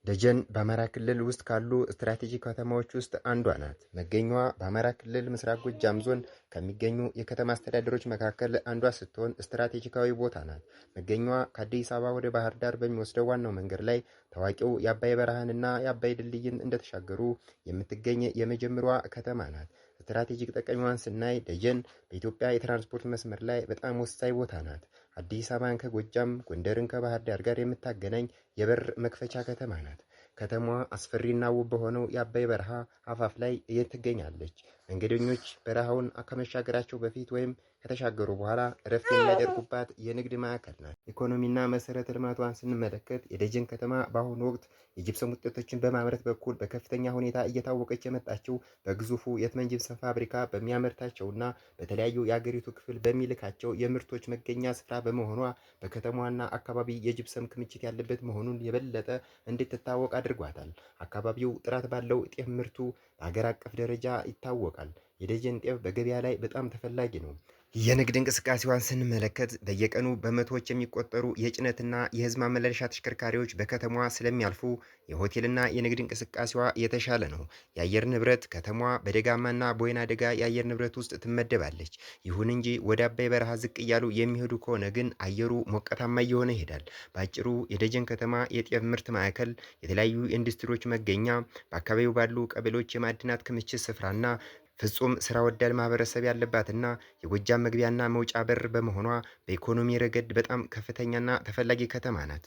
ደጀን በአማራ ክልል ውስጥ ካሉ ስትራቴጂክ ከተማዎች ውስጥ አንዷ ናት። መገኛዋ በአማራ ክልል ምስራቅ ጎጃም ዞን ከሚገኙ የከተማ አስተዳደሮች መካከል አንዷ ስትሆን ስትራቴጂካዊ ቦታ ናት። መገኛዋ ከአዲስ አበባ ወደ ባህር ዳር በሚወስደው ዋናው መንገድ ላይ ታዋቂው የአባይ በረሃንና የአባይ ድልድይን እንደተሻገሩ የምትገኝ የመጀመሪያዋ ከተማ ናት። ስትራቴጂክ ጠቀሜዋን ስናይ ደጀን በኢትዮጵያ የትራንስፖርት መስመር ላይ በጣም ወሳኝ ቦታ ናት። አዲስ አበባን ከጎጃም፣ ጎንደርን ከባህር ዳር ጋር የምታገናኝ የበር መክፈቻ ከተማ ናት። ከተማዋ አስፈሪና ውብ በሆነው የአባይ በረሃ አፋፍ ላይ ትገኛለች። መንገደኞች በረሃውን ከመሻገራቸው በፊት ወይም ከተሻገሩ በኋላ እረፍት የሚያደርጉባት የንግድ ማዕከል ናት። ኢኮኖሚና መሰረተ ልማቷን ስንመለከት የደጀን ከተማ በአሁኑ ወቅት የጂፕሰም ውጤቶችን በማምረት በኩል በከፍተኛ ሁኔታ እየታወቀች የመጣችው በግዙፉ የትመን ጂፕሰም ፋብሪካ በሚያመርታቸውና በተለያዩ የአገሪቱ ክፍል በሚልካቸው የምርቶች መገኛ ስፍራ በመሆኗ በከተማዋና አካባቢ የጂፕሰም ክምችት ያለበት መሆኑን የበለጠ እንድትታወቅ አድርጓታል። አካባቢው ጥራት ባለው ጤፍ ምርቱ በሀገር አቀፍ ደረጃ ይታወቃል። የደጀን ጤፍ በገበያ ላይ በጣም ተፈላጊ ነው። የንግድ እንቅስቃሴዋን ስንመለከት በየቀኑ በመቶዎች የሚቆጠሩ የጭነትና የህዝብ ማመላለሻ ተሽከርካሪዎች በከተማዋ ስለሚያልፉ የሆቴልና የንግድ እንቅስቃሴዋ የተሻለ ነው። የአየር ንብረት ከተማዋ በደጋማና በወይና ደጋ የአየር ንብረት ውስጥ ትመደባለች። ይሁን እንጂ ወደ አባይ በረሃ ዝቅ እያሉ የሚሄዱ ከሆነ ግን አየሩ ሞቃታማ እየሆነ ይሄዳል። በአጭሩ የደጀን ከተማ የጤፍ ምርት ማዕከል፣ የተለያዩ ኢንዱስትሪዎች መገኛ፣ በአካባቢው ባሉ ቀበሌዎች የማዕድናት ክምችት ስፍራና ፍጹም ስራ ወዳድ ማህበረሰብ ያለባትና የጎጃም መግቢያና መውጫ በር በመሆኗ በኢኮኖሚ ረገድ በጣም ከፍተኛና ተፈላጊ ከተማ ናት።